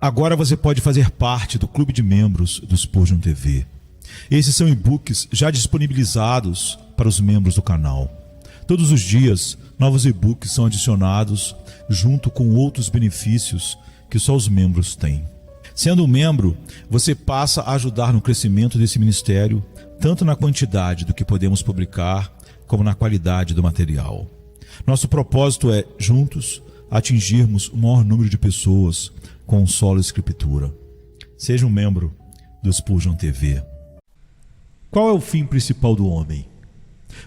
Agora você pode fazer parte do clube de membros do Spurgeon TV. Esses são e-books já disponibilizados para os membros do canal. Todos os dias, novos e-books são adicionados junto com outros benefícios que só os membros têm. Sendo um membro, você passa a ajudar no crescimento desse ministério, tanto na quantidade do que podemos publicar, como na qualidade do material. Nosso propósito é, juntos, atingirmos o maior número de pessoas com solo escritura. Seja um membro do Spurgeon TV. Qual é o fim principal do homem?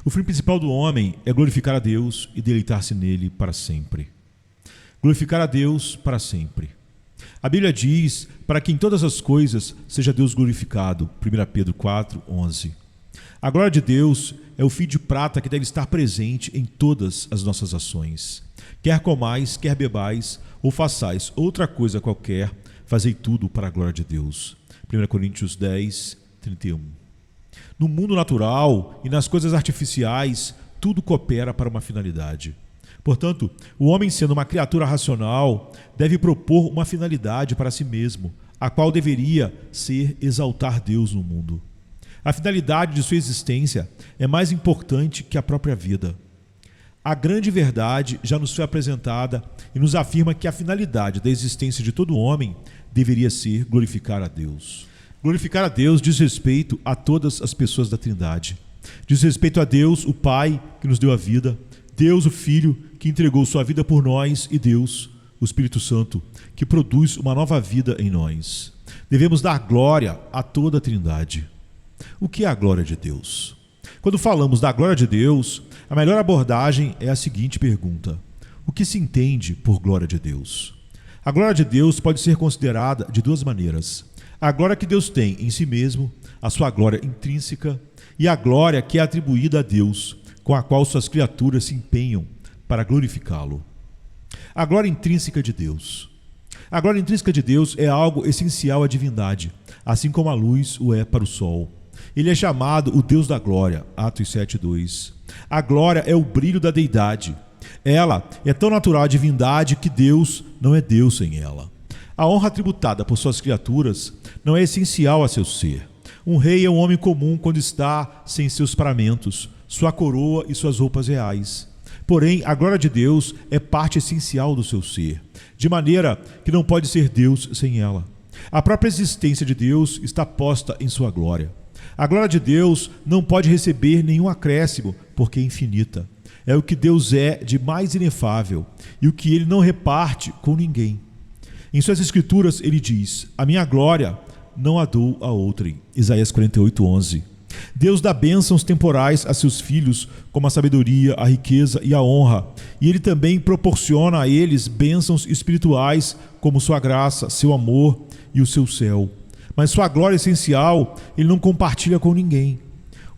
O fim principal do homem é glorificar a Deus e deleitar-se nele para sempre. Glorificar a Deus para sempre. A Bíblia diz para que em todas as coisas seja Deus glorificado. 1 Pedro 4:11. A glória de Deus é o fio de prata que deve estar presente em todas as nossas ações. Quer comais, quer bebais, ou façais outra coisa qualquer, fazei tudo para a glória de Deus. 1 Coríntios 10:31. No mundo natural e nas coisas artificiais, tudo coopera para uma finalidade. Portanto, o homem, sendo uma criatura racional, deve propor uma finalidade para si mesmo, a qual deveria ser exaltar Deus no mundo. A finalidade de sua existência é mais importante que a própria vida. A grande verdade já nos foi apresentada e nos afirma que a finalidade da existência de todo homem deveria ser glorificar a Deus. Glorificar a Deus diz respeito a todas as pessoas da Trindade. Diz respeito a Deus, o Pai, que nos deu a vida, Deus, o Filho, que entregou sua vida por nós, e Deus, o Espírito Santo, que produz uma nova vida em nós. Devemos dar glória a toda a Trindade. O que é a glória de Deus? Quando falamos da glória de Deus, a melhor abordagem é a seguinte pergunta: o que se entende por glória de Deus? A glória de Deus pode ser considerada de duas maneiras: a glória que Deus tem em si mesmo, a sua glória intrínseca, e a glória que é atribuída a Deus, com a qual suas criaturas se empenham para glorificá-lo. A glória intrínseca de Deus. A glória intrínseca de Deus é algo essencial à divindade, assim como a luz o é para o sol. Ele é chamado o Deus da glória, Atos 7:2. A glória é o brilho da deidade. Ela é tão natural à divindade que Deus não é Deus sem ela. A honra tributada por suas criaturas não é essencial a seu ser. Um rei é um homem comum quando está sem seus paramentos, sua coroa e suas roupas reais. Porém, a glória de Deus é parte essencial do seu ser, de maneira que não pode ser Deus sem ela. A própria existência de Deus está posta em sua glória. A glória de Deus não pode receber nenhum acréscimo, porque é infinita. É o que Deus é de mais inefável e o que ele não reparte com ninguém. Em suas escrituras ele diz: a minha glória não a dou a outrem. Isaías 48:11. Deus dá bênçãos temporais a seus filhos, como a sabedoria, a riqueza e a honra, e ele também proporciona a eles bênçãos espirituais, como sua graça, seu amor e o seu céu. Mas sua glória essencial ele não compartilha com ninguém.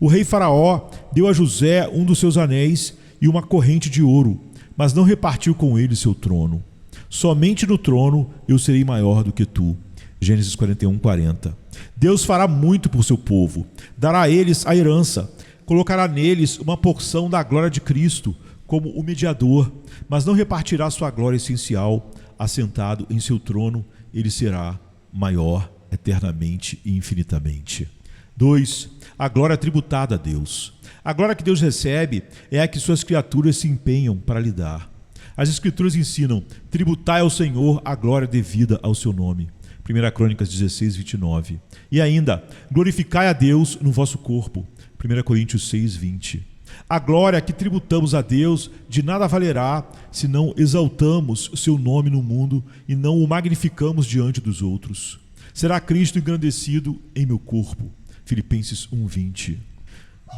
O rei Faraó deu a José um dos seus anéis e uma corrente de ouro, mas não repartiu com ele seu trono. Somente no trono eu serei maior do que tu. Gênesis 41:40. Deus fará muito por seu povo, dará a eles a herança, colocará neles uma porção da glória de Cristo como o mediador, mas não repartirá sua glória essencial. Assentado em seu trono, ele será maior eternamente e infinitamente. 2. A glória tributada a Deus. A glória que Deus recebe é a que suas criaturas se empenham para lhe dar. As Escrituras ensinam: tributai ao Senhor a glória devida ao seu nome. 1 Crônicas 16:29. E ainda: glorificai a Deus no vosso corpo. 1 Coríntios 6:20. A glória que tributamos a Deus de nada valerá se não exaltamos seu nome no mundo e não o magnificamos diante dos outros. Será Cristo engrandecido em meu corpo. Filipenses 1:20.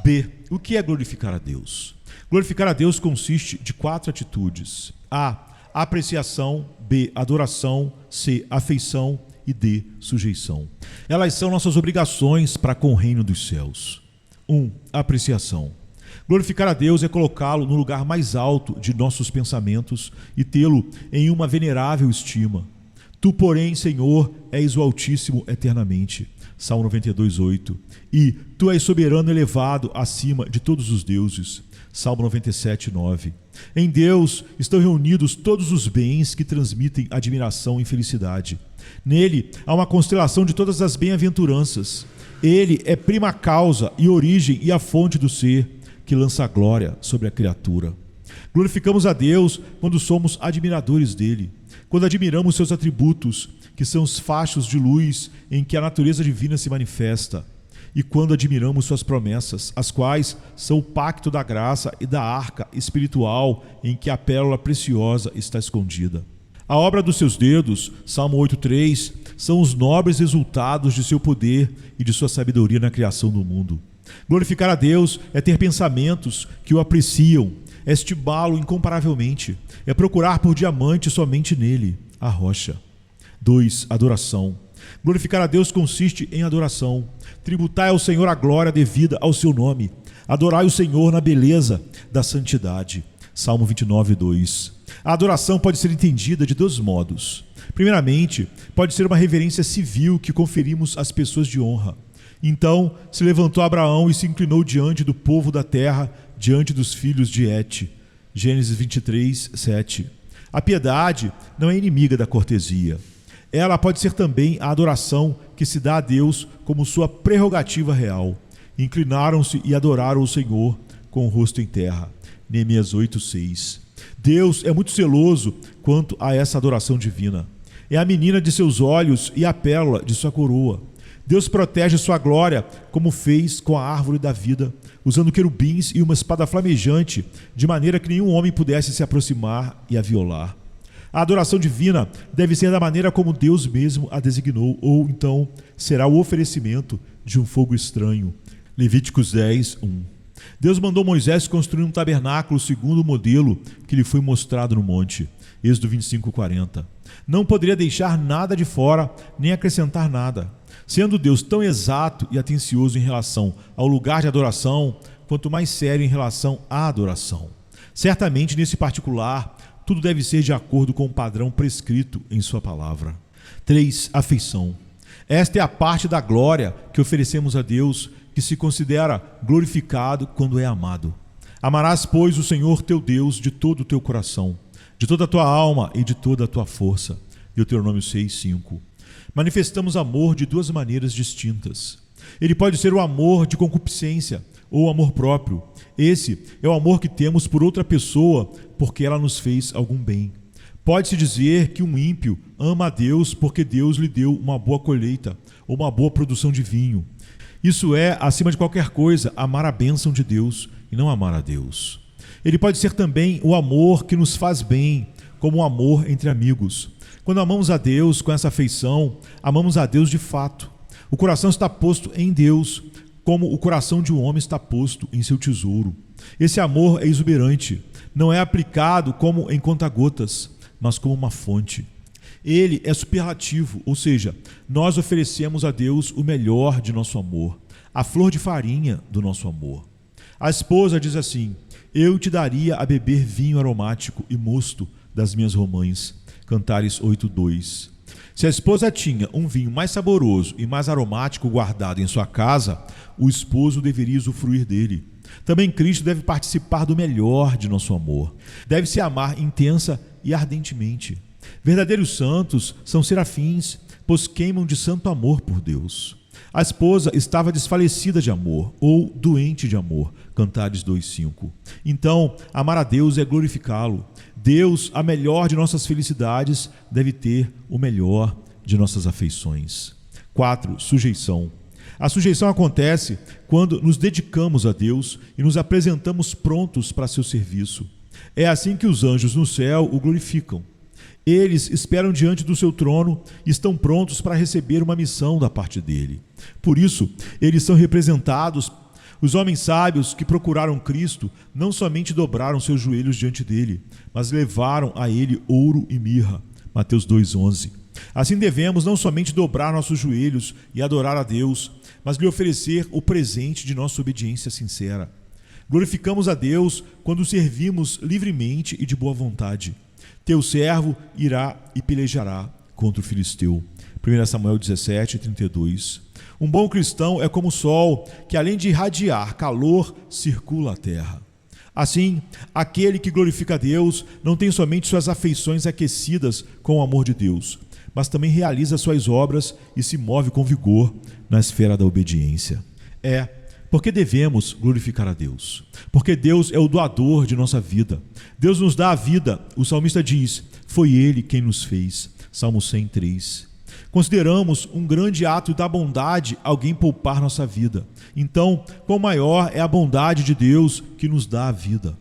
B. O que é glorificar a Deus? Glorificar a Deus consiste de 4 atitudes: A. Apreciação. B. Adoração. C. Afeição. E D. Sujeição. Elas são nossas obrigações para com o reino dos céus. 1. Apreciação. Glorificar a Deus é colocá-lo no lugar mais alto de nossos pensamentos e tê-lo em uma venerável estima. Tu, porém, Senhor, és o Altíssimo eternamente. Salmo 92:8. E tu és soberano elevado acima de todos os deuses. Salmo 97:9. Em Deus estão reunidos todos os bens que transmitem admiração e felicidade. Nele há uma constelação de todas as bem-aventuranças. Ele é prima causa e origem e a fonte do ser, que lança glória sobre a criatura. Glorificamos a Deus quando somos admiradores dele, quando admiramos seus atributos, que são os fachos de luz em que a natureza divina se manifesta, e quando admiramos suas promessas, as quais são o pacto da graça e da arca espiritual em que a pérola preciosa está escondida. A obra dos seus dedos, Salmo 8,3, são os nobres resultados de seu poder e de sua sabedoria na criação do mundo. Glorificar a Deus é ter pensamentos que o apreciam, é estimá-lo incomparavelmente, é procurar por diamante somente nele, a rocha. 2. Adoração. Glorificar a Deus consiste em adoração. Tributai ao Senhor a glória devida ao seu nome. Adorai o Senhor na beleza da santidade. Salmo 29,2. A adoração pode ser entendida de dois modos. Primeiramente, pode ser uma reverência civil que conferimos às pessoas de honra. Então se levantou Abraão e se inclinou diante do povo da terra, diante dos filhos de Et. Gênesis 23:7. A piedade não é inimiga da cortesia. Ela pode ser também a adoração que se dá a Deus como sua prerrogativa real. Inclinaram-se e adoraram o Senhor com o rosto em terra. Neemias 8:6. Deus é muito zeloso quanto a essa adoração divina. É a menina de seus olhos e a pérola de sua coroa. Deus protege sua glória, como fez com a árvore da vida, usando querubins e uma espada flamejante, de maneira que nenhum homem pudesse se aproximar e a violar. A adoração divina deve ser da maneira como Deus mesmo a designou, ou então será o oferecimento de um fogo estranho. Levíticos 10:1. Deus mandou Moisés construir um tabernáculo segundo o modelo que lhe foi mostrado no monte. Êxodo 25:40. Não poderia deixar nada de fora, nem acrescentar nada. Sendo Deus tão exato e atencioso em relação ao lugar de adoração, quanto mais sério em relação à adoração. Certamente, nesse particular, tudo deve ser de acordo com o padrão prescrito em sua palavra. 3. Afeição. Esta é a parte da glória que oferecemos a Deus, que se considera glorificado quando é amado. Amarás, pois, o Senhor teu Deus de todo o teu coração, de toda a tua alma e de toda a tua força. Deuteronômio 6:5. Manifestamos amor de duas maneiras distintas. Ele pode ser o amor de concupiscência ou o amor próprio. Esse é o amor que temos por outra pessoa porque ela nos fez algum bem. Pode-se dizer que um ímpio ama a Deus porque Deus lhe deu uma boa colheita ou uma boa produção de vinho. Isso é, acima de qualquer coisa, amar a bênção de Deus e não amar a Deus. Ele pode ser também o amor que nos faz bem, como o amor entre amigos. Quando amamos a Deus com essa afeição, amamos a Deus de fato. O coração está posto em Deus, como o coração de um homem está posto em seu tesouro. Esse amor é exuberante, não é aplicado como em conta-gotas, mas como uma fonte. Ele é superlativo, ou seja, nós oferecemos a Deus o melhor de nosso amor, a flor de farinha do nosso amor. A esposa diz assim: eu te daria a beber vinho aromático e mosto das minhas romãs. Cantares 8:2. Se a esposa tinha um vinho mais saboroso e mais aromático guardado em sua casa, o esposo deveria usufruir dele. Também Cristo deve participar do melhor de nosso amor. Deve-se amar intensa e ardentemente. Verdadeiros santos são serafins, pois queimam de santo amor por Deus. A esposa estava desfalecida de amor, ou doente de amor. Cantares 2:5. Então, amar a Deus é glorificá-lo. Deus, a melhor de nossas felicidades, deve ter o melhor de nossas afeições. 4. Sujeição. A sujeição acontece quando nos dedicamos a Deus e nos apresentamos prontos para seu serviço. É assim que os anjos no céu o glorificam. Eles esperam diante do seu trono e estão prontos para receber uma missão da parte dele. Por isso, eles são representados. Os homens sábios que procuraram Cristo não somente dobraram seus joelhos diante dele, mas levaram a ele ouro e mirra. Mateus 2:11. Assim devemos não somente dobrar nossos joelhos e adorar a Deus, mas lhe oferecer o presente de nossa obediência sincera. Glorificamos a Deus quando o servimos livremente e de boa vontade. Teu servo irá e pelejará contra o filisteu. 1 Samuel 17:32. Um bom cristão é como o sol, que além de irradiar calor, circula a terra. Assim, aquele que glorifica a Deus não tem somente suas afeições aquecidas com o amor de Deus, mas também realiza suas obras e se move com vigor na esfera da obediência. Porque devemos glorificar a Deus. Porque Deus é o doador de nossa vida. Deus nos dá a vida. O salmista diz: foi Ele quem nos fez. Salmo 103. Consideramos um grande ato da bondade alguém poupar nossa vida. Então, quão maior é a bondade de Deus que nos dá a vida.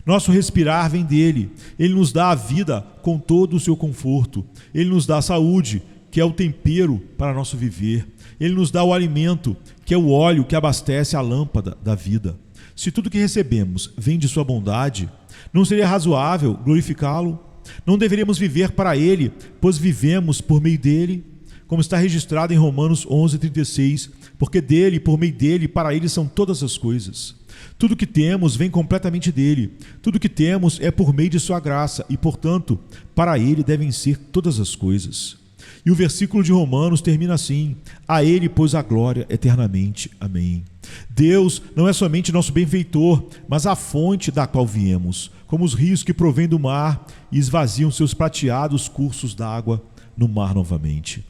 Nosso respirar vem dele. Ele nos dá a vida com todo o seu conforto. Ele nos dá a saúde, que é o tempero para nosso viver. Ele nos dá o alimento, que é o óleo que abastece a lâmpada da vida. Se tudo que recebemos vem de sua bondade, não seria razoável glorificá-lo? Não deveríamos viver para ele, pois vivemos por meio dele? Como está registrado em Romanos 11:36, porque dele, por meio dele, para ele são todas as coisas. Tudo que temos vem completamente dele. Tudo que temos é por meio de sua graça e, portanto, para ele devem ser todas as coisas. E o versículo de Romanos termina assim: a ele, pois, a glória eternamente. Amém. Deus não é somente nosso benfeitor, mas a fonte da qual viemos, como os rios que provêm do mar e esvaziam seus prateados cursos d'água no mar novamente.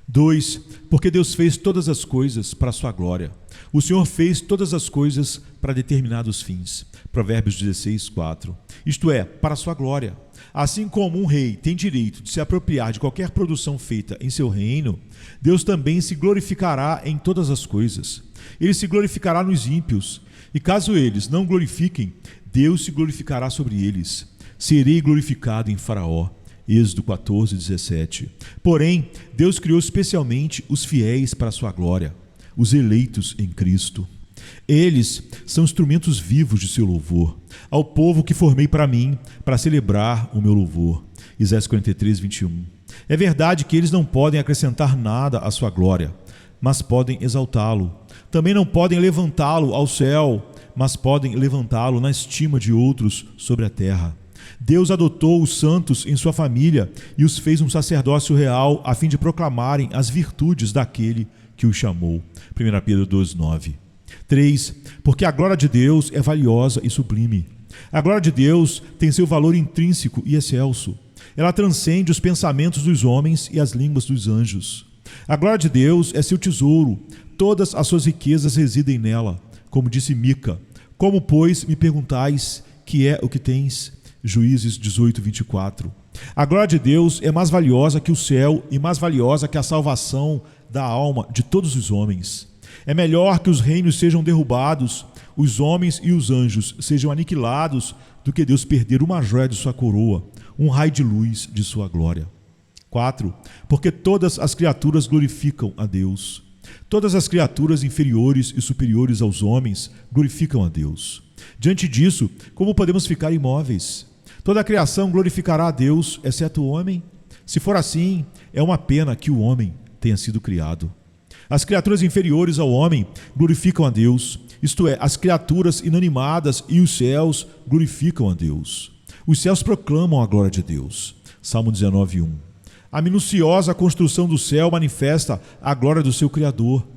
2. Porque Deus fez todas as coisas para a sua glória. O Senhor fez todas as coisas para determinados fins. Provérbios 16:4. Isto é, para a sua glória. Assim como um rei tem direito de se apropriar de qualquer produção feita em seu reino, Deus também se glorificará em todas as coisas. Ele se glorificará nos ímpios, e caso eles não glorifiquem, Deus se glorificará sobre eles. Serei glorificado em Faraó. Êxodo 14:17. Porém, Deus criou especialmente os fiéis para a sua glória, os eleitos em Cristo. Eles são instrumentos vivos de seu louvor, ao povo que formei para mim, para celebrar o meu louvor. Isaías 43:21. É verdade que eles não podem acrescentar nada à sua glória, mas podem exaltá-lo. Também não podem levantá-lo ao céu, mas podem levantá-lo na estima de outros sobre a terra. Deus adotou os santos em sua família e os fez um sacerdócio real a fim de proclamarem as virtudes daquele que os chamou. 1 Pedro 2:9. 3. Porque a glória de Deus é valiosa e sublime. A glória de Deus tem seu valor intrínseco e excelso. Ela transcende os pensamentos dos homens e as línguas dos anjos. A glória de Deus é seu tesouro. Todas as suas riquezas residem nela. Como disse Mica: como, pois, me perguntais que é o que tens? Juízes 18:24. A glória de Deus é mais valiosa que o céu e mais valiosa que a salvação da alma de todos os homens. É melhor que os reinos sejam derrubados, os homens e os anjos sejam aniquilados, do que Deus perder uma joia de sua coroa, um raio de luz de sua glória. 4. Porque todas as criaturas glorificam a Deus. Todas as criaturas inferiores e superiores aos homens glorificam a Deus. Diante disso, como podemos ficar imóveis? Toda a criação glorificará a Deus, exceto o homem? Se for assim, é uma pena que o homem tenha sido criado. As criaturas inferiores ao homem glorificam a Deus, isto é, as criaturas inanimadas e os céus glorificam a Deus. Os céus proclamam a glória de Deus. Salmo 19:1. A minuciosa construção do céu manifesta a glória do seu Criador.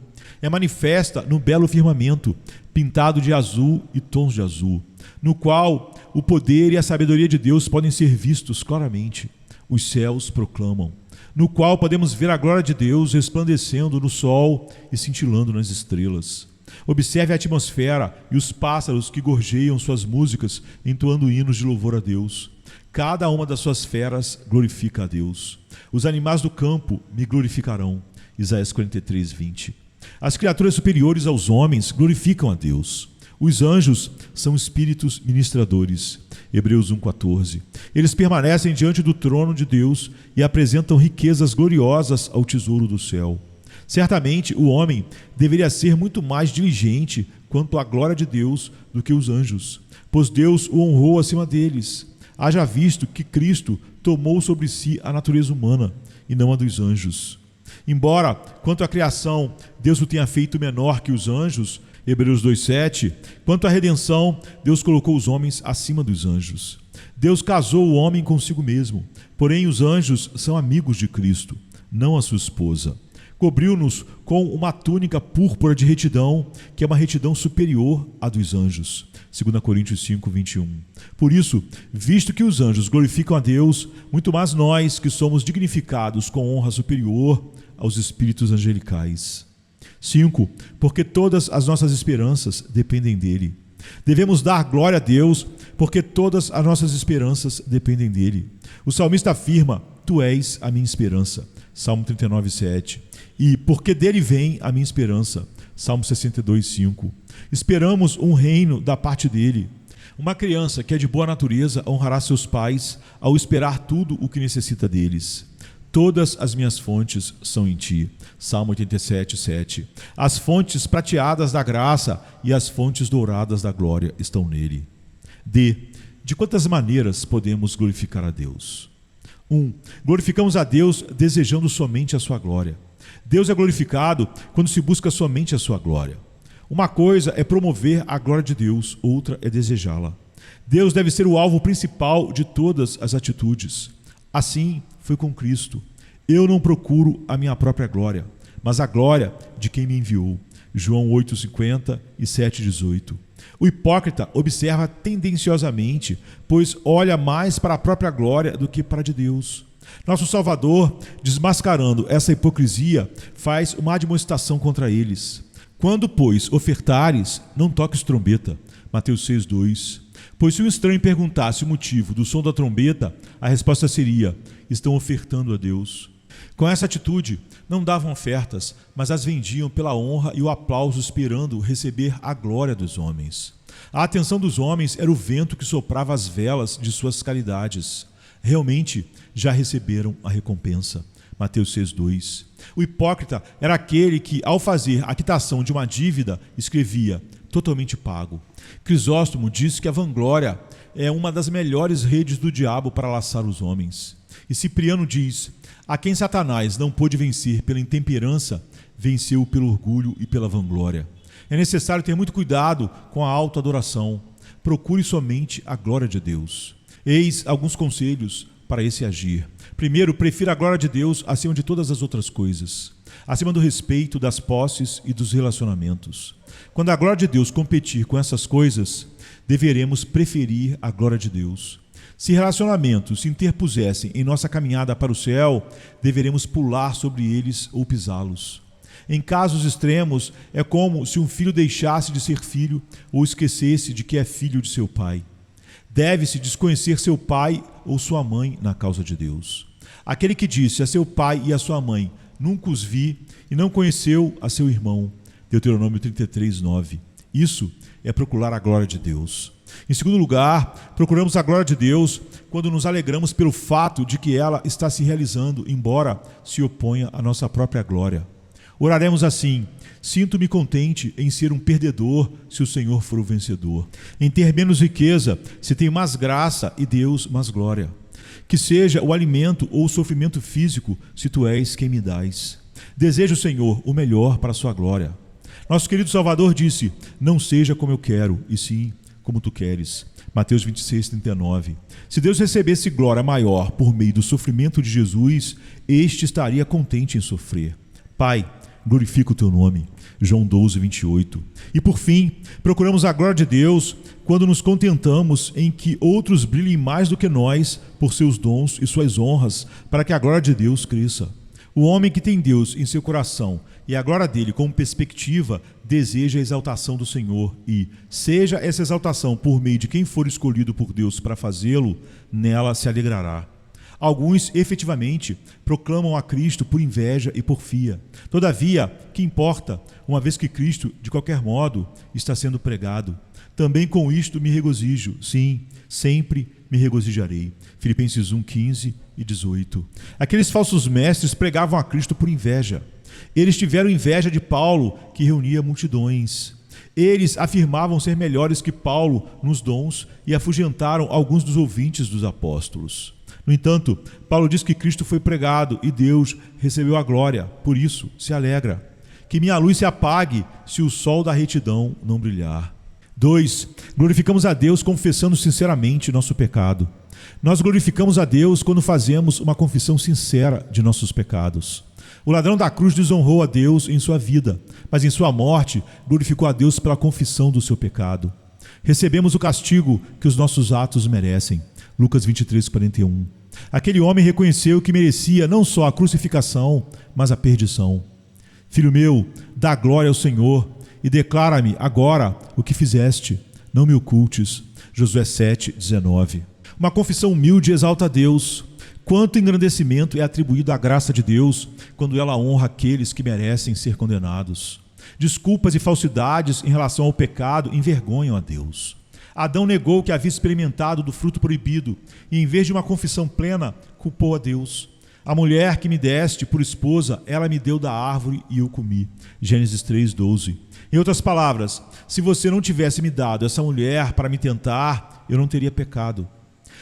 É manifesta no belo firmamento, pintado de azul e tons de azul, no qual o poder e a sabedoria de Deus podem ser vistos claramente. Os céus proclamam, no qual podemos ver a glória de Deus resplandecendo no sol e cintilando nas estrelas. Observe a atmosfera e os pássaros que gorjeiam suas músicas, entoando hinos de louvor a Deus. Cada uma das suas feras glorifica a Deus. Os animais do campo me glorificarão. Isaías 43:20. As criaturas superiores aos homens glorificam a Deus. Os anjos são espíritos ministradores. Hebreus 1:14. Eles permanecem diante do trono de Deus e apresentam riquezas gloriosas ao tesouro do céu. Certamente o homem deveria ser muito mais diligente quanto à glória de Deus do que os anjos, pois Deus o honrou acima deles. Haja visto que Cristo tomou sobre si a natureza humana e não a dos anjos. Embora, quanto à criação, Deus o tenha feito menor que os anjos, Hebreus 2:7, quanto à redenção, Deus colocou os homens acima dos anjos. Deus casou o homem consigo mesmo, porém os anjos são amigos de Cristo, não a sua esposa. Cobriu-nos com uma túnica púrpura de retidão, que é uma retidão superior à dos anjos. 2 Coríntios 5, 21. Por isso, visto que os anjos glorificam a Deus, muito mais nós que somos dignificados com honra superior aos espíritos angelicais. 5. Porque todas as nossas esperanças dependem dele. Devemos dar glória a Deus, porque todas as nossas esperanças dependem dele. O salmista afirma: Tu és a minha esperança. Salmo 39, 7. E porque dele vem a minha esperança. Salmo 62, 5. Esperamos um reino da parte dele. Uma criança que é de boa natureza honrará seus pais ao esperar tudo o que necessita deles. Todas as minhas fontes são em ti. Salmo 87, 7. As fontes prateadas da graça e as fontes douradas da glória estão nele. D. De quantas maneiras podemos glorificar a Deus? 1. Glorificamos a Deus desejando somente a sua glória. Deus é glorificado quando se busca somente a sua glória. Uma coisa é promover a glória de Deus, outra é desejá-la. Deus deve ser o alvo principal de todas as atitudes. Assim foi com Cristo. Eu não procuro a minha própria glória, mas a glória de quem me enviou. João 8,50 e 7,18. O hipócrita observa tendenciosamente, pois olha mais para a própria glória do que para a de Deus. Nosso Salvador, desmascarando essa hipocrisia, faz uma admoestação contra eles. Quando, pois, ofertares, não toques trombeta. Mateus 6,2. Pois se um estranho perguntasse o motivo do som da trombeta, a resposta seria: estão ofertando a Deus. Com essa atitude, não davam ofertas, mas as vendiam pela honra e o aplauso, esperando receber a glória dos homens. A atenção dos homens era o vento que soprava as velas de suas caridades. Realmente, já receberam a recompensa. Mateus 6,2. O hipócrita era aquele que, ao fazer a quitação de uma dívida, escrevia: totalmente pago. Crisóstomo diz que a vanglória é uma das melhores redes do diabo para laçar os homens. E Cipriano diz: a quem Satanás não pôde vencer pela intemperança, venceu pelo orgulho e pela vanglória. É necessário ter muito cuidado com a autoadoração. Procure somente a glória de Deus. Eis alguns conselhos para esse agir. Primeiro, prefira a glória de Deus acima de todas as outras coisas, acima do respeito, das posses e dos relacionamentos. Quando a glória de Deus competir com essas coisas, deveremos preferir a glória de Deus. Se relacionamentos se interpusessem em nossa caminhada para o céu, deveremos pular sobre eles ou pisá-los. Em casos extremos, é como se um filho deixasse de ser filho ou esquecesse de que é filho de seu pai. Deve-se desconhecer seu pai ou sua mãe na causa de Deus. Aquele que disse a seu pai e a sua mãe: nunca os vi, e não conheceu a seu irmão. Deuteronômio 33, 9. Isso é procurar a glória de Deus. Em segundo lugar, procuramos a glória de Deus quando nos alegramos pelo fato de que ela está se realizando, embora se oponha à nossa própria glória. Oraremos assim: sinto-me contente em ser um perdedor se o Senhor for o vencedor. Em ter menos riqueza, se tenho mais graça e Deus mais glória. Que seja o alimento ou o sofrimento físico, se tu és quem me dás. Desejo, Senhor, o melhor para a sua glória. Nosso querido Salvador disse: não seja como eu quero, e sim como tu queres. Mateus 26, 39. Se Deus recebesse glória maior por meio do sofrimento de Jesus, este estaria contente em sofrer. Pai, glorifica o teu nome. João 12, 28. E por fim, procuramos a glória de Deus quando nos contentamos em que outros brilhem mais do que nós por seus dons e suas honras, para que a glória de Deus cresça. O homem que tem Deus em seu coração e a glória dele como perspectiva, deseja a exaltação do Senhor e, seja essa exaltação por meio de quem for escolhido por Deus para fazê-lo, nela se alegrará. Alguns, efetivamente, proclamam a Cristo por inveja e porfia. Todavia, que importa, uma vez que Cristo, de qualquer modo, está sendo pregado? Também com isto me regozijo, sim, sempre me regozijarei. Filipenses 1, 15 e 18. Aqueles falsos mestres pregavam a Cristo por inveja. Eles tiveram inveja de Paulo, que reunia multidões. Eles afirmavam ser melhores que Paulo nos dons e afugentaram alguns dos ouvintes dos apóstolos. No entanto, Paulo diz que Cristo foi pregado e Deus recebeu a glória, por isso se alegra. Que minha luz se apague se o sol da retidão não brilhar. 2. Glorificamos a Deus confessando sinceramente nosso pecado. Nós glorificamos a Deus quando fazemos uma confissão sincera de nossos pecados. O ladrão da cruz desonrou a Deus em sua vida, mas em sua morte glorificou a Deus pela confissão do seu pecado. Recebemos o castigo que os nossos atos merecem. Lucas 23:41. Aquele homem reconheceu que merecia não só a crucificação, mas a perdição. Filho meu, dá glória ao Senhor e declara-me agora o que fizeste. Não me ocultes. Josué 7:19. Uma confissão humilde exalta a Deus. Quanto engrandecimento é atribuído à graça de Deus quando ela honra aqueles que merecem ser condenados. Desculpas e falsidades em relação ao pecado envergonham a Deus. Adão negou que havia experimentado do fruto proibido e, em vez de uma confissão plena, culpou a Deus. A mulher que me deste por esposa, ela me deu da árvore e eu comi. Gênesis 3:12. Em outras palavras, se você não tivesse me dado essa mulher para me tentar, eu não teria pecado.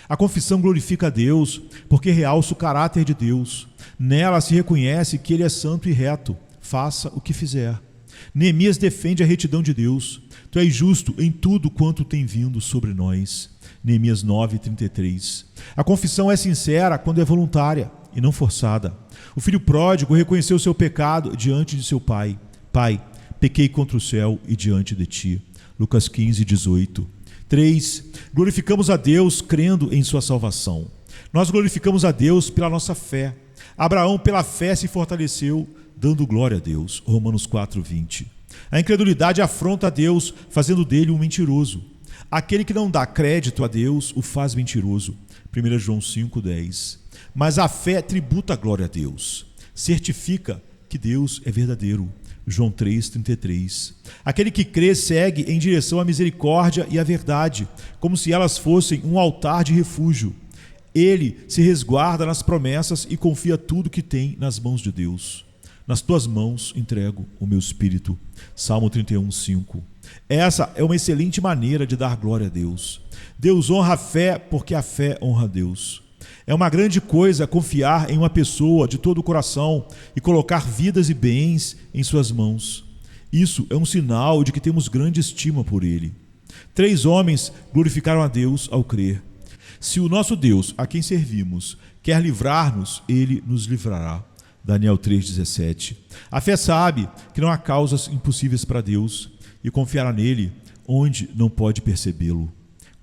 A confissão glorifica a Deus porque realça o caráter de Deus. Nela se reconhece que Ele é santo e reto. Faça o que fizer. Neemias defende a retidão de Deus. Tu és justo em tudo quanto tem vindo sobre nós. Neemias 9:33. A confissão é sincera quando é voluntária e não forçada. O filho pródigo reconheceu seu pecado diante de seu pai. Pai, pequei contra o céu e diante de ti. Lucas 15:18. 3. Glorificamos a Deus crendo em sua salvação. Nós glorificamos a Deus pela nossa fé. Abraão, pela fé, se fortaleceu, dando glória a Deus. Romanos 4:20. A incredulidade afronta a Deus, fazendo dele um mentiroso. Aquele que não dá crédito a Deus o faz mentiroso. 1 João 5:10. Mas a fé tributa a glória a Deus. Certifica que Deus é verdadeiro. João 3:33. Aquele que crê segue em direção à misericórdia e à verdade, como se elas fossem um altar de refúgio. Ele se resguarda nas promessas e confia tudo que tem nas mãos de Deus. Nas tuas mãos entrego o meu espírito. Salmo 31:5. Essa é uma excelente maneira de dar glória a Deus. Deus honra a fé porque a fé honra a Deus. É uma grande coisa confiar em uma pessoa de todo o coração e colocar vidas e bens em suas mãos. Isso é um sinal de que temos grande estima por Ele. 3 homens glorificaram a Deus ao crer. Se o nosso Deus, a quem servimos, quer livrar-nos, Ele nos livrará. Daniel 3:17. A fé sabe que não há causas impossíveis para Deus e confiará nele onde não pode percebê-lo.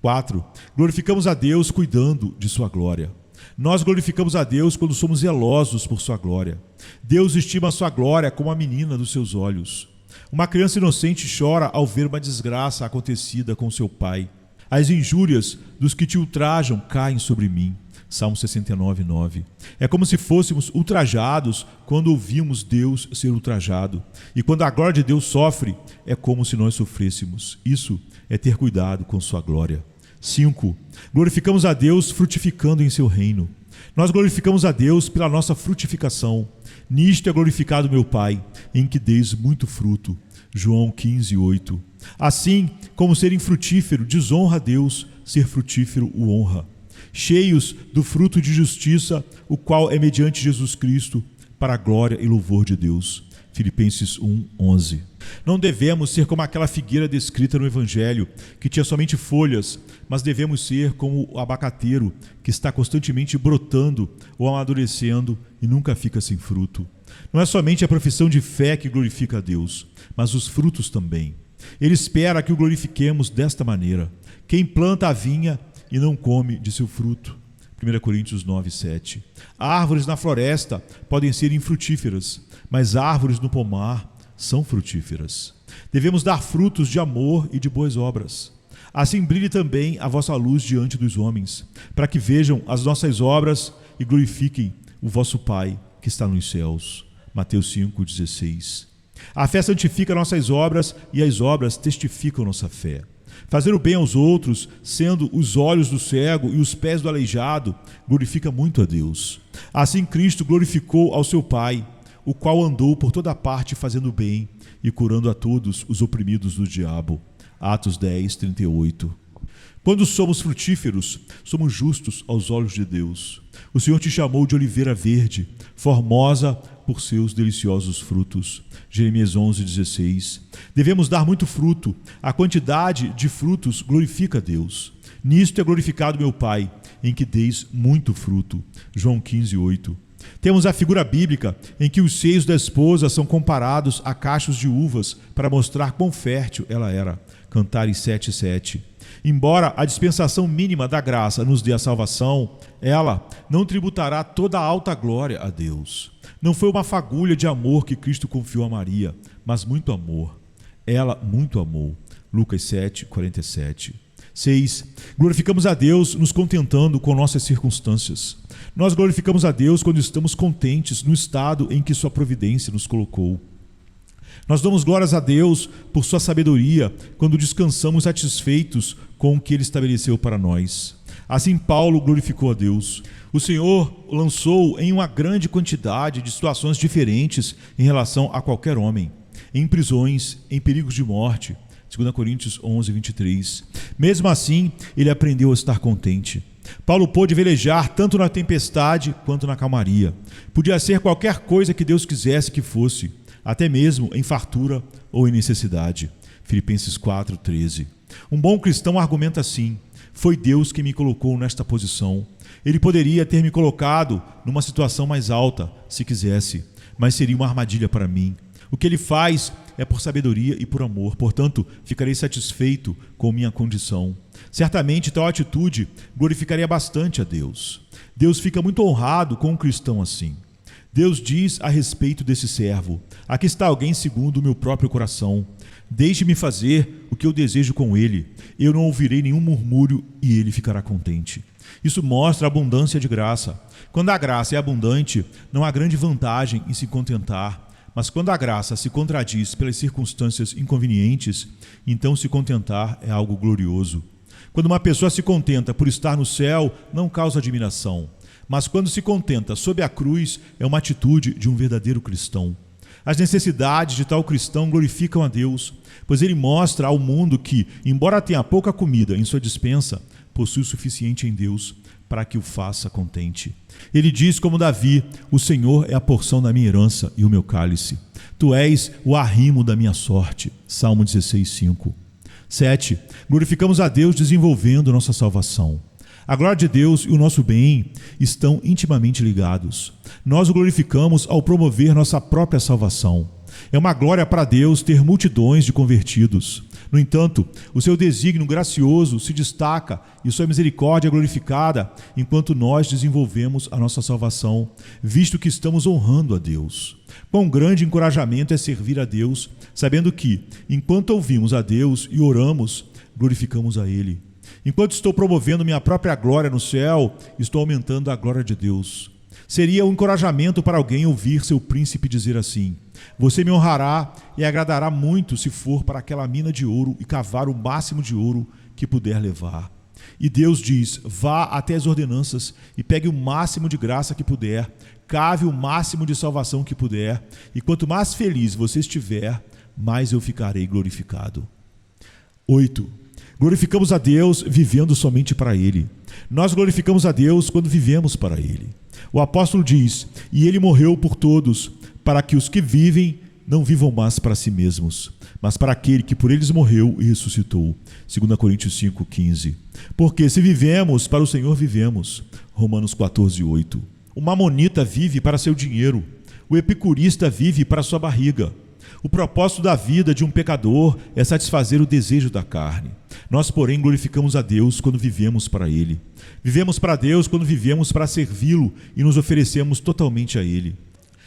4. Glorificamos a Deus cuidando de sua glória. Nós glorificamos a Deus quando somos zelosos por sua glória. Deus estima a sua glória como a menina dos seus olhos. Uma criança inocente chora ao ver uma desgraça acontecida com seu pai. As injúrias dos que te ultrajam caem sobre mim. Salmo 69:9. É como se fôssemos ultrajados quando ouvimos Deus ser ultrajado. E quando a glória de Deus sofre, é como se nós sofrêssemos. Isso é ter cuidado com sua glória. 5. Glorificamos a Deus frutificando em seu reino. Nós glorificamos a Deus pela nossa frutificação. Nisto é glorificado meu Pai, em que deis muito fruto. João 15:8. Assim como ser infrutífero desonra a Deus, ser frutífero o honra. Cheios do fruto de justiça, o qual é mediante Jesus Cristo, para a glória e louvor de Deus. Filipenses 1:11. Não devemos ser como aquela figueira descrita no Evangelho, que tinha somente folhas, mas devemos ser como o abacateiro, que está constantemente brotando ou amadurecendo e nunca fica sem fruto. Não é somente a profissão de fé que glorifica a Deus, mas os frutos também. Ele espera que o glorifiquemos desta maneira. Quem planta a vinha e não come de seu fruto. 1 Coríntios 9:7. Árvores na floresta podem ser infrutíferas, mas árvores no pomar são frutíferas. Devemos dar frutos de amor e de boas obras. Assim brilhe também a vossa luz diante dos homens, para que vejam as nossas obras e glorifiquem o vosso Pai que está nos céus. Mateus 5:16. A fé santifica nossas obras e as obras testificam nossa fé. Fazer o bem aos outros, sendo os olhos do cego e os pés do aleijado, glorifica muito a Deus. Assim Cristo glorificou ao seu Pai, o qual andou por toda parte fazendo bem e curando a todos os oprimidos do diabo. Atos 10:38. Quando somos frutíferos, somos justos aos olhos de Deus. O Senhor te chamou de oliveira verde, formosa por seus deliciosos frutos. Jeremias 11:16. Devemos dar muito fruto. A quantidade de frutos glorifica a Deus. Nisto é glorificado meu Pai, em que deis muito fruto. João 15:8. Temos a figura bíblica em que os seios da esposa são comparados a cachos de uvas para mostrar quão fértil ela era. Cantares 7:7. Embora a dispensação mínima da graça nos dê a salvação, ela não tributará toda a alta glória a Deus. Não foi uma fagulha de amor que Cristo confiou a Maria, mas muito amor. Ela muito amou. Lucas 7:47. 6. Glorificamos a Deus nos contentando com nossas circunstâncias. Nós glorificamos a Deus quando estamos contentes no estado em que sua providência nos colocou. Nós damos glórias a Deus por sua sabedoria quando descansamos satisfeitos com o que Ele estabeleceu para nós. Assim Paulo glorificou a Deus. O Senhor lançou em uma grande quantidade de situações diferentes em relação a qualquer homem, em prisões, em perigos de morte. 2 Coríntios 11:23. Mesmo assim, ele aprendeu a estar contente. Paulo pôde velejar tanto na tempestade quanto na calmaria. Podia ser qualquer coisa que Deus quisesse que fosse, até mesmo em fartura ou em necessidade. Filipenses 4:13. Um bom cristão argumenta assim: foi Deus que me colocou nesta posição. Ele poderia ter me colocado numa situação mais alta, se quisesse, mas seria uma armadilha para mim. O que ele faz é por sabedoria e por amor, portanto, ficarei satisfeito com minha condição. Certamente, tal atitude glorificaria bastante a Deus. Deus fica muito honrado com um cristão assim. Deus diz a respeito desse servo: aqui está alguém segundo o meu próprio coração. Deixe-me fazer o que eu desejo com ele. Eu não ouvirei nenhum murmúrio e ele ficará contente. Isso mostra a abundância de graça. Quando a graça é abundante, não há grande vantagem em se contentar. Mas quando a graça se contradiz pelas circunstâncias inconvenientes, então se contentar é algo glorioso. Quando uma pessoa se contenta por estar no céu, não causa admiração. Mas quando se contenta sob a cruz, é uma atitude de um verdadeiro cristão. As necessidades de tal cristão glorificam a Deus, pois ele mostra ao mundo que, embora tenha pouca comida em sua despensa, possui o suficiente em Deus para que o faça contente. Ele diz como Davi: o Senhor é a porção da minha herança e o meu cálice. Tu és o arrimo da minha sorte. Salmo 16:5. 7. Glorificamos a Deus desenvolvendo nossa salvação. A glória de Deus e o nosso bem estão intimamente ligados. Nós o glorificamos ao promover nossa própria salvação. É uma glória para Deus ter multidões de convertidos. No entanto, o seu desígnio gracioso se destaca e sua misericórdia é glorificada enquanto nós desenvolvemos a nossa salvação, visto que estamos honrando a Deus. Quão grande encorajamento é servir a Deus, sabendo que, enquanto ouvimos a Deus e oramos, glorificamos a Ele. Enquanto estou promovendo minha própria glória no céu, estou aumentando a glória de Deus. Seria um encorajamento para alguém ouvir seu príncipe dizer assim: você me honrará e agradará muito se for para aquela mina de ouro e cavar o máximo de ouro que puder levar. E Deus diz: vá até as ordenanças e pegue o máximo de graça que puder, cave o máximo de salvação que puder, e quanto mais feliz você estiver, mais eu ficarei glorificado. 8. Glorificamos a Deus vivendo somente para Ele. Nós glorificamos a Deus quando vivemos para Ele. O apóstolo diz: e Ele morreu por todos, para que os que vivem não vivam mais para si mesmos, mas para aquele que por eles morreu e ressuscitou. 2 Coríntios 5:15. Porque se vivemos, para o Senhor vivemos. Romanos 14:8. O mamonita vive para seu dinheiro. O epicurista vive para sua barriga. O propósito da vida de um pecador é satisfazer o desejo da carne. Nós, porém, glorificamos a Deus quando vivemos para Ele. Vivemos para Deus quando vivemos para servi-lo e nos oferecemos totalmente a Ele.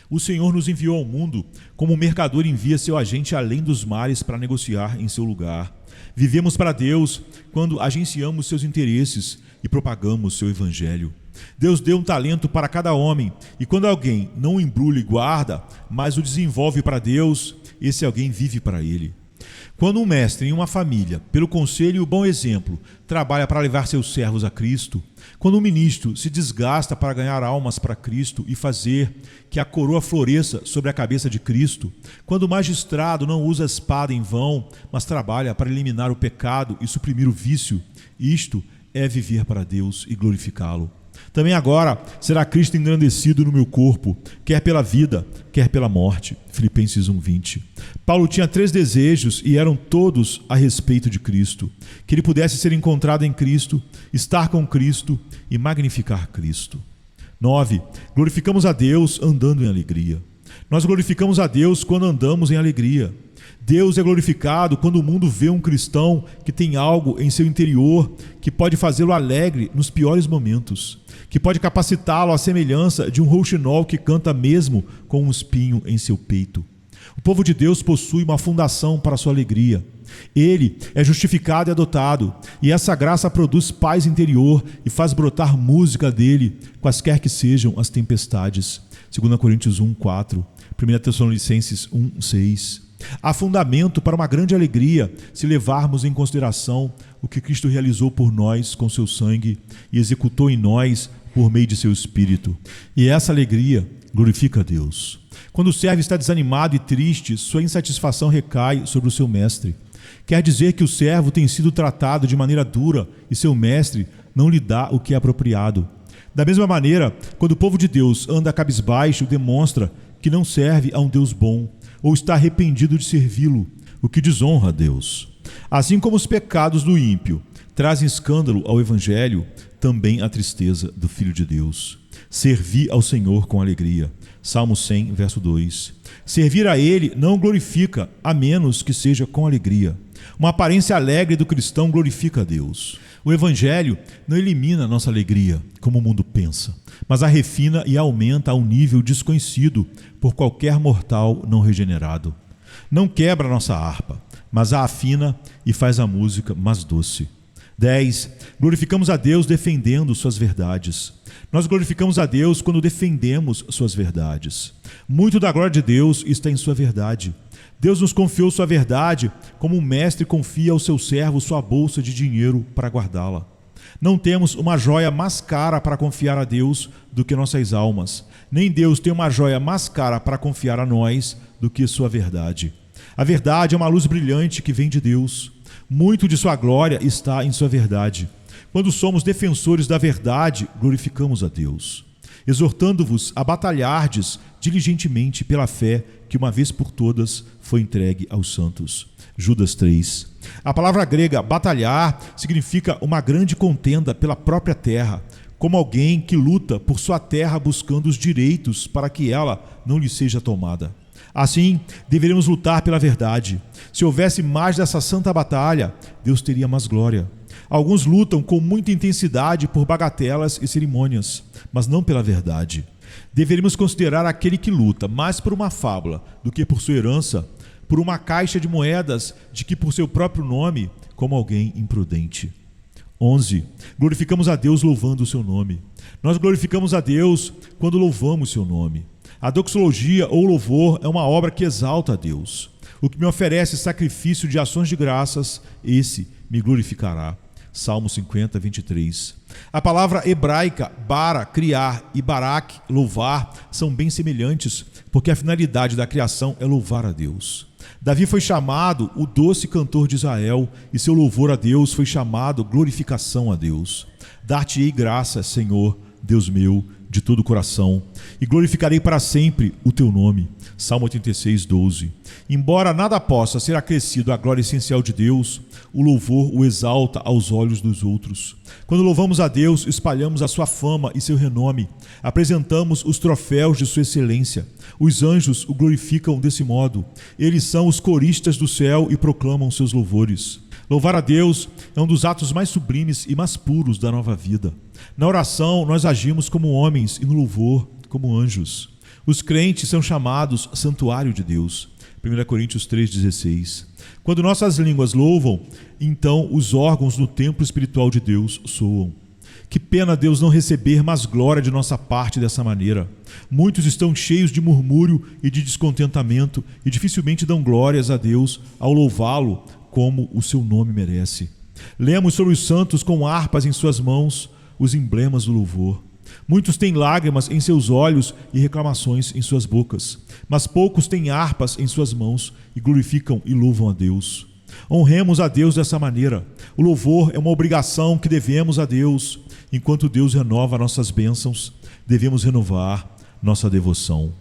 O Senhor nos enviou ao mundo como um mercador envia seu agente além dos mares para negociar em seu lugar. Vivemos para Deus quando agenciamos seus interesses e propagamos seu evangelho. Deus deu um talento para cada homem, e quando alguém não o embrulha e guarda, mas o desenvolve para Deus, esse alguém vive para Ele. Quando um mestre em uma família, pelo conselho e o bom exemplo, trabalha para levar seus servos a Cristo, quando um ministro se desgasta para ganhar almas para Cristo e fazer que a coroa floresça sobre a cabeça de Cristo, quando o magistrado não usa a espada em vão, mas trabalha para eliminar o pecado e suprimir o vício, isto é viver para Deus e glorificá-lo. Também agora será Cristo engrandecido no meu corpo, quer pela vida, quer pela morte. Filipenses 1:20. Paulo tinha 3 desejos e eram todos a respeito de Cristo: que ele pudesse ser encontrado em Cristo, estar com Cristo e magnificar Cristo. 9. Glorificamos a Deus andando em alegria. Nós glorificamos a Deus quando andamos em alegria. Deus é glorificado quando o mundo vê um cristão que tem algo em seu interior que pode fazê-lo alegre nos piores momentos, que pode capacitá-lo à semelhança de um rouxinol que canta mesmo com um espinho em seu peito. O povo de Deus possui uma fundação para a sua alegria. Ele é justificado e adotado, e essa graça produz paz interior e faz brotar música dele, quaisquer que sejam as tempestades. 2 Coríntios 1, 4, 1 Tessalonicenses 1, 6. Há fundamento para uma grande alegria se levarmos em consideração o que Cristo realizou por nós com seu sangue e executou em nós por meio de seu Espírito. E essa alegria glorifica a Deus. Quando o servo está desanimado e triste, sua insatisfação recai sobre o seu mestre. Quer dizer que o servo tem sido tratado de maneira dura e seu mestre não lhe dá o que é apropriado. Da mesma maneira, quando o povo de Deus anda cabisbaixo, demonstra que não serve a um Deus bom ou está arrependido de servi-lo, o que desonra a Deus. Assim como os pecados do ímpio trazem escândalo ao Evangelho, também a tristeza do Filho de Deus. Servi ao Senhor com alegria. Salmo 100, verso 2. Servir a Ele não o glorifica, a menos que seja com alegria. Uma aparência alegre do cristão glorifica a Deus. O Evangelho não elimina nossa alegria, como o mundo pensa, mas a refina e aumenta a um nível desconhecido por qualquer mortal não regenerado. Não quebra a nossa harpa, mas a afina e faz a música mais doce. 10. Glorificamos a Deus defendendo suas verdades. Nós glorificamos a Deus quando defendemos suas verdades. Muito da glória de Deus está em sua verdade. Deus nos confiou sua verdade como um mestre confia ao seu servo sua bolsa de dinheiro para guardá-la. Não temos uma joia mais cara para confiar a Deus do que nossas almas. Nem Deus tem uma joia mais cara para confiar a nós do que sua verdade. A verdade é uma luz brilhante que vem de Deus. Muito de sua glória está em sua verdade. Quando somos defensores da verdade, glorificamos a Deus. Exortando-vos a batalhardes diligentemente pela fé que uma vez por todas foi entregue aos santos. Judas 3. A palavra grega batalhar significa uma grande contenda pela própria terra, como alguém que luta por sua terra buscando os direitos para que ela não lhe seja tomada. Assim, deveríamos lutar pela verdade. Se houvesse mais dessa santa batalha, Deus teria mais glória. Alguns lutam com muita intensidade por bagatelas e cerimônias, mas não pela verdade. Deveríamos considerar aquele que luta mais por uma fábula do que por sua herança, por uma caixa de moedas de que por seu próprio nome, como alguém imprudente. 11. Glorificamos a Deus louvando o seu nome. Nós glorificamos a Deus quando louvamos seu nome. A doxologia ou louvor é uma obra que exalta a Deus. O que me oferece sacrifício de ações de graças, esse me glorificará. Salmo 50, 23. A palavra hebraica bara, criar, e barak, louvar, são bem semelhantes, porque a finalidade da criação é louvar a Deus. Davi foi chamado o doce cantor de Israel, e seu louvor a Deus foi chamado glorificação a Deus. Dar-te-ei graça, Senhor, Deus meu, de todo o coração, e glorificarei para sempre o teu nome. Salmo 86, 12. Embora nada possa ser acrescido à glória essencial de Deus, o louvor o exalta aos olhos dos outros. Quando louvamos a Deus, espalhamos a sua fama e seu renome, apresentamos os troféus de sua excelência. Os anjos o glorificam desse modo. Eles são os coristas do céu e proclamam seus louvores. Louvar a Deus é um dos atos mais sublimes e mais puros da nova vida. Na oração, nós agimos como homens e no louvor, como anjos. Os crentes são chamados santuário de Deus. 1 Coríntios 3,16. Quando nossas línguas louvam, então os órgãos no templo espiritual de Deus soam. Que pena Deus não receber mais glória de nossa parte dessa maneira. Muitos estão cheios de murmúrio e de descontentamento e dificilmente dão glórias a Deus ao louvá-lo como o seu nome merece. Lemos sobre os santos com harpas em suas mãos, os emblemas do louvor. Muitos têm lágrimas em seus olhos e reclamações em suas bocas, mas poucos têm harpas em suas mãos e glorificam e louvam a Deus. Honremos a Deus dessa maneira. O louvor é uma obrigação que devemos a Deus. Enquanto Deus renova nossas bênçãos, devemos renovar nossa devoção.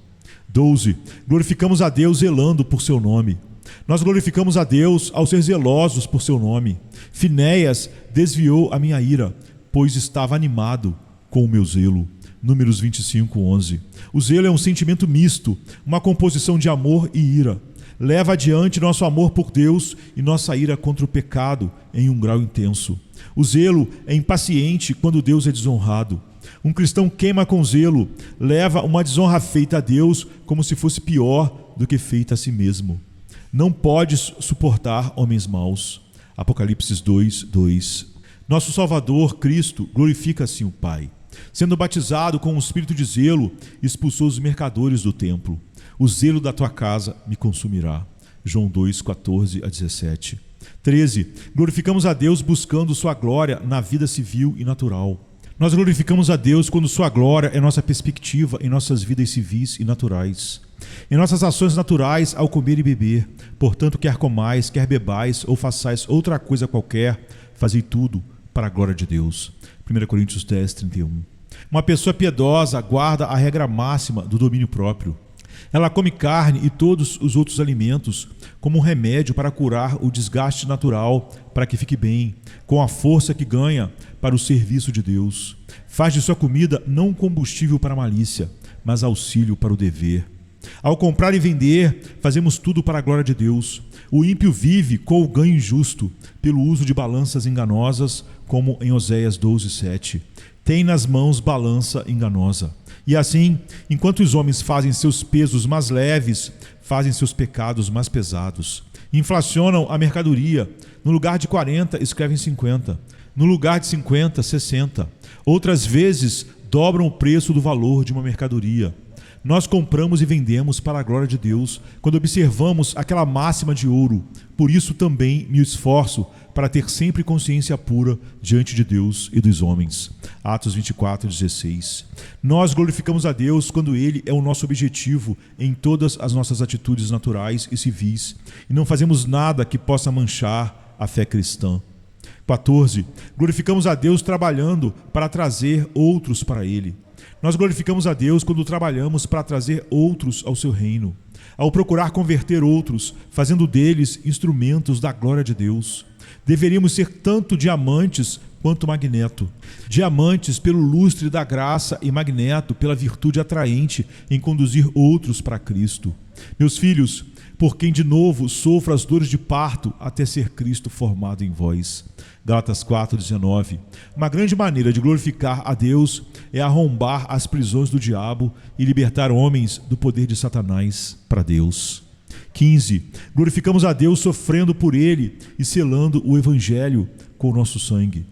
12. Glorificamos a Deus zelando por seu nome. Nós glorificamos a Deus ao ser zelosos por seu nome. Finéias desviou a minha ira, pois estava animado com o meu zelo. Números 25:11. O zelo é um sentimento misto, uma composição de amor e ira. Leva adiante nosso amor por Deus e nossa ira contra o pecado em um grau intenso. O zelo é impaciente quando Deus é desonrado. Um cristão queima com zelo, leva uma desonra feita a Deus como se fosse pior do que feita a si mesmo. Não podes suportar homens maus. Apocalipse 2:2. Nosso Salvador, Cristo, glorifica assim o Pai. Sendo batizado com um espírito de zelo, expulsou os mercadores do templo. O zelo da tua casa me consumirá. João 2:14-17. 13. Glorificamos a Deus buscando sua glória na vida civil e natural. Nós glorificamos a Deus quando sua glória é nossa perspectiva em nossas vidas civis e naturais. Em nossas ações naturais ao comer e beber. Portanto, quer comais, quer bebais ou façais outra coisa qualquer, fazei tudo para a glória de Deus. 1 Coríntios 10:31. Uma pessoa piedosa guarda a regra máxima do domínio próprio. Ela come carne e todos os outros alimentos como um remédio para curar o desgaste natural, para que fique bem, com a força que ganha para o serviço de Deus. Faz de sua comida não um combustível para a malícia, mas auxílio para o dever. Ao comprar e vender, fazemos tudo para a glória de Deus. O ímpio vive com o ganho injusto, pelo uso de balanças enganosas, como em Oséias 12:7. Tem nas mãos balança enganosa. E assim, enquanto os homens fazem seus pesos mais leves, fazem seus pecados mais pesados. Inflacionam a mercadoria. No lugar de 40, escrevem 50. No lugar de 50, 60. Outras vezes, dobram o preço do valor de uma mercadoria. Nós compramos e vendemos para a glória de Deus quando observamos aquela máxima de ouro. Por isso também me esforço para ter sempre consciência pura diante de Deus e dos homens. Atos 24:16. Nós glorificamos a Deus quando Ele é o nosso objetivo em todas as nossas atitudes naturais e civis, e não fazemos nada que possa manchar a fé cristã. 14. Glorificamos a Deus trabalhando para trazer outros para Ele. Nós glorificamos a Deus quando trabalhamos para trazer outros ao seu reino, ao procurar converter outros, fazendo deles instrumentos da glória de Deus. Deveríamos ser tanto diamantes quanto Magneto. Diamantes pelo lustre da graça e Magneto pela virtude atraente em conduzir outros para Cristo. Meus filhos, por quem de novo sofro as dores de parto até ser Cristo formado em vós. Gálatas 4:19. Uma grande maneira de glorificar a Deus é arrombar as prisões do diabo e libertar homens do poder de Satanás para Deus. 15. Glorificamos a Deus sofrendo por Ele e selando o Evangelho com o nosso sangue.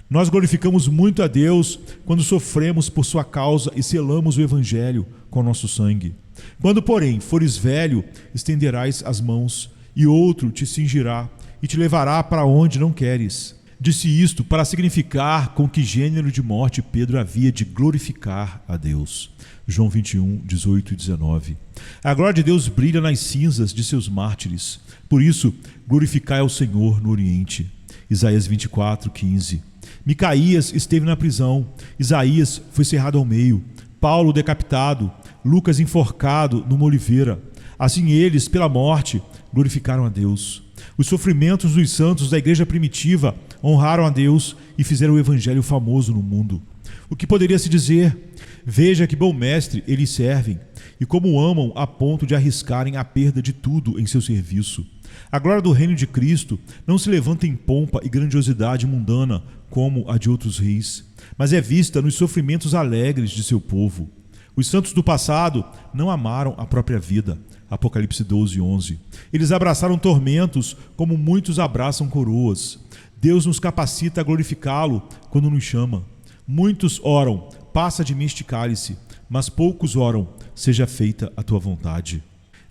Nós glorificamos muito a Deus quando sofremos por sua causa e selamos o Evangelho com o nosso sangue. Quando, porém, fores velho, estenderás as mãos, e outro te cingirá e te levará para onde não queres. Disse isto para significar com que gênero de morte Pedro havia de glorificar a Deus. João 21:18-19. A glória de Deus brilha nas cinzas de seus mártires. Por isso, glorificai ao Senhor no Oriente. Isaías 24:15. Micaías esteve na prisão. Isaías foi cerrado ao meio. Paulo decapitado. Lucas enforcado numa oliveira. Assim eles, pela morte, glorificaram a Deus. Os sofrimentos dos santos da igreja primitiva honraram a Deus e fizeram o evangelho famoso no mundo. O que poderia se dizer? Veja que bom mestre eles servem, e como amam a ponto de arriscarem a perda de tudo em seu serviço. A glória do reino de Cristo não se levanta em pompa e grandiosidade mundana como a de outros reis, mas é vista nos sofrimentos alegres de seu povo. Os santos do passado não amaram a própria vida. Apocalipse 12:11. Eles abraçaram tormentos como muitos abraçam coroas. Deus nos capacita a glorificá-lo quando nos chama. Muitos oram, passa de mim este cálice, mas poucos oram, seja feita a tua vontade.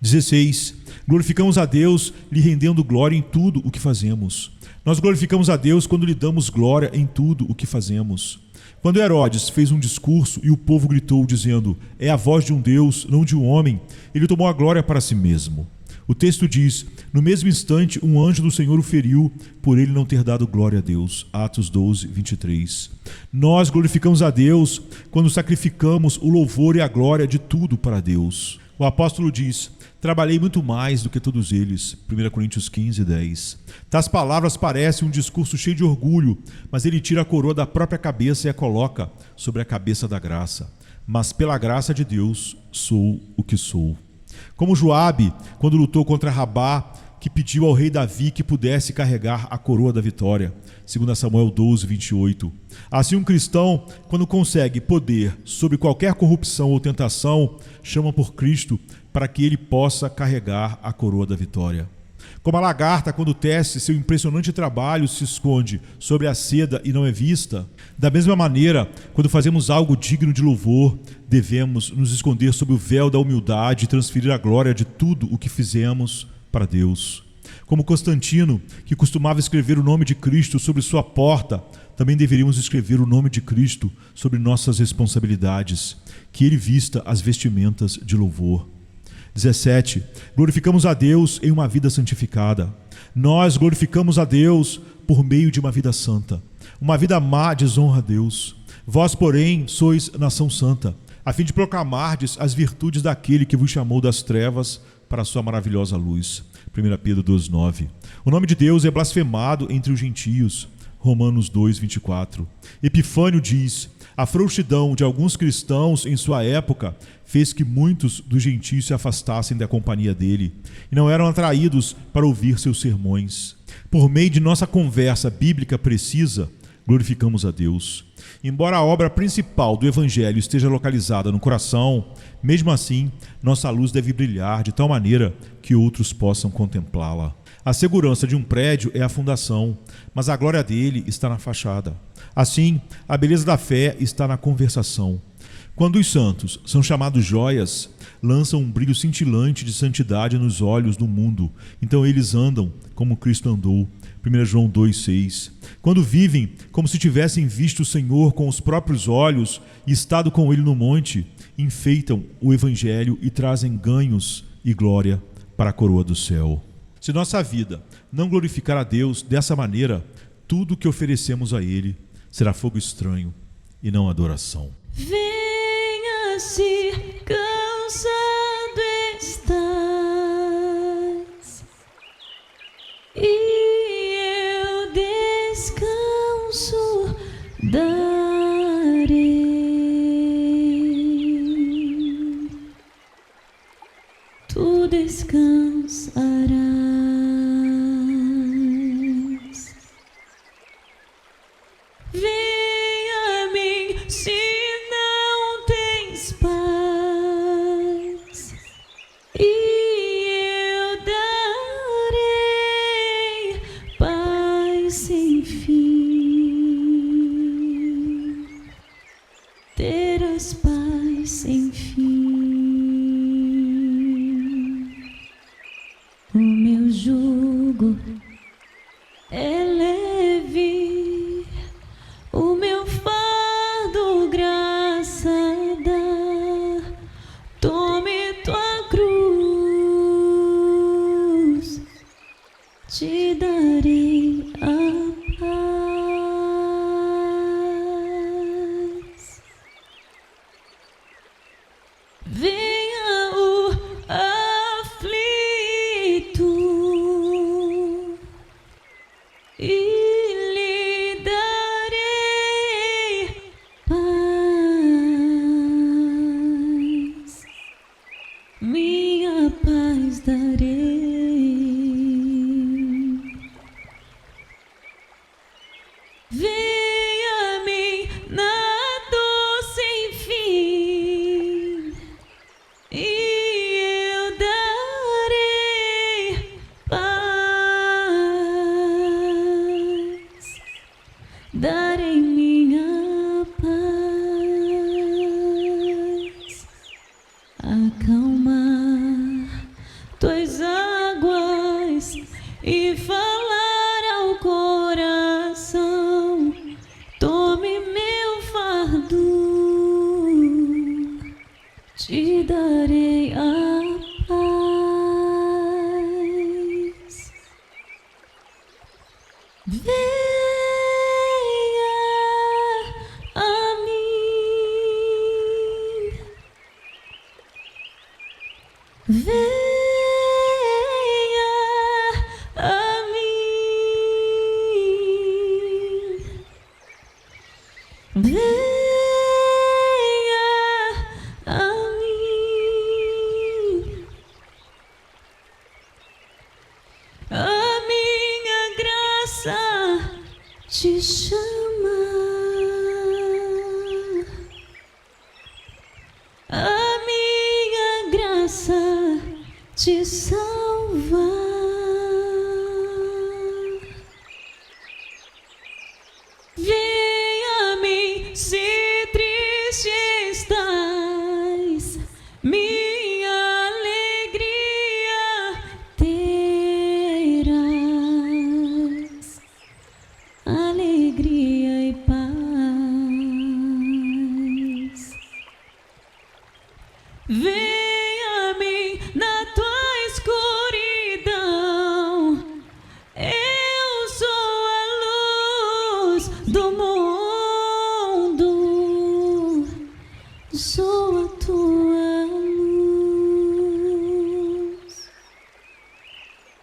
16. Glorificamos a Deus lhe rendendo glória em tudo o que fazemos. Nós glorificamos a Deus quando lhe damos glória em tudo o que fazemos. Quando Herodes fez um discurso e o povo gritou dizendo: é a voz de um Deus, não de um homem, ele tomou a glória para si mesmo. O texto diz: no mesmo instante um anjo do Senhor o feriu por ele não ter dado glória a Deus. Atos 12:23. Nós glorificamos a Deus quando sacrificamos o louvor e a glória de tudo para Deus. O apóstolo diz: trabalhei muito mais do que todos eles. 1 Coríntios 15:10. Tais palavras parecem um discurso cheio de orgulho, mas ele tira a coroa da própria cabeça e a coloca sobre a cabeça da graça. mas pela graça de Deus sou o que sou. Como Joabe, quando lutou contra Rabá, que pediu ao rei Davi que pudesse carregar a coroa da vitória. 2 Samuel 12, 28. Assim, um cristão, quando consegue poder sobre qualquer corrupção ou tentação, chama por Cristo para que ele possa carregar a coroa da vitória. Como a lagarta, quando tece seu impressionante trabalho, se esconde sobre a seda e não é vista, da mesma maneira, quando fazemos algo digno de louvor, devemos nos esconder sob o véu da humildade e transferir a glória de tudo o que fizemos para Deus. Como Constantino, que costumava escrever o nome de Cristo sobre sua porta, também deveríamos escrever o nome de Cristo sobre nossas responsabilidades, que ele vista as vestimentas de louvor. 17. Glorificamos a Deus em uma vida santificada. Nós glorificamos a Deus por meio de uma vida santa. Uma vida má desonra a Deus. Vós, porém, sois nação santa, a fim de proclamardes as virtudes daquele que vos chamou das trevas para a sua maravilhosa luz. 1 Pedro 2,9. O nome de Deus é blasfemado entre os gentios. Romanos 2,24. Epifânio diz: a frouxidão de alguns cristãos em sua época fez que muitos dos gentios se afastassem da companhia dele e não eram atraídos para ouvir seus sermões. Por meio de nossa conversa bíblica precisa, glorificamos a Deus. Embora a obra principal do Evangelho esteja localizada no coração, mesmo assim, nossa luz deve brilhar de tal maneira que outros possam contemplá-la. A segurança de um prédio é a fundação, mas a glória dele está na fachada. Assim, a beleza da fé está na conversação. Quando os santos são chamados joias, lançam um brilho cintilante de santidade nos olhos do mundo. Então eles andam como Cristo andou. 1 João 2,6. Quando vivem como se tivessem visto o Senhor com os próprios olhos e estado com Ele no monte, enfeitam o Evangelho e trazem ganhos e glória para a coroa do céu. Se nossa vida não glorificar a Deus dessa maneira, tudo que oferecemos a Ele será fogo estranho e não adoração. Venha-se, cansado estás, e eu descanso darei. Tu descansarás. Venha a mim se não tens paz, e eu darei paz sem fim. Terás paz sem fim. O meu jugo é leve, o meu fardo graça dá. Tome tua cruz, te darei a paz. Venha o aflito e lhe darei paz, minha paz darei. Venha a mim na dor sem fim, e eu darei paz, darei minha paz. Acalmar tuas águas e falar ao coração. Tome meu fardo, te darei a paz. Venha a mim. Venha a mim. Venha te chama. A minha graça te salva. Venha a mim se triste estás, minha alegria terás, alegria e paz. Venha a mim na tua escuridão, eu sou a luz do mundo, sou a tua luz.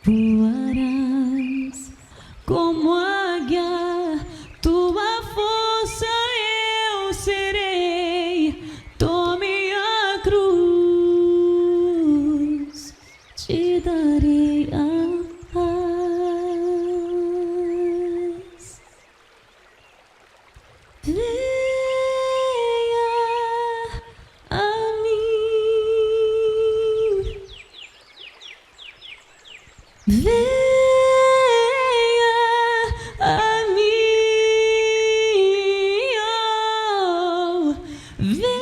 Voarás como águia, tua força eu serei. Tome a cruz, te darei a paz. Venha a mim. Venha a mim. Oh, venha.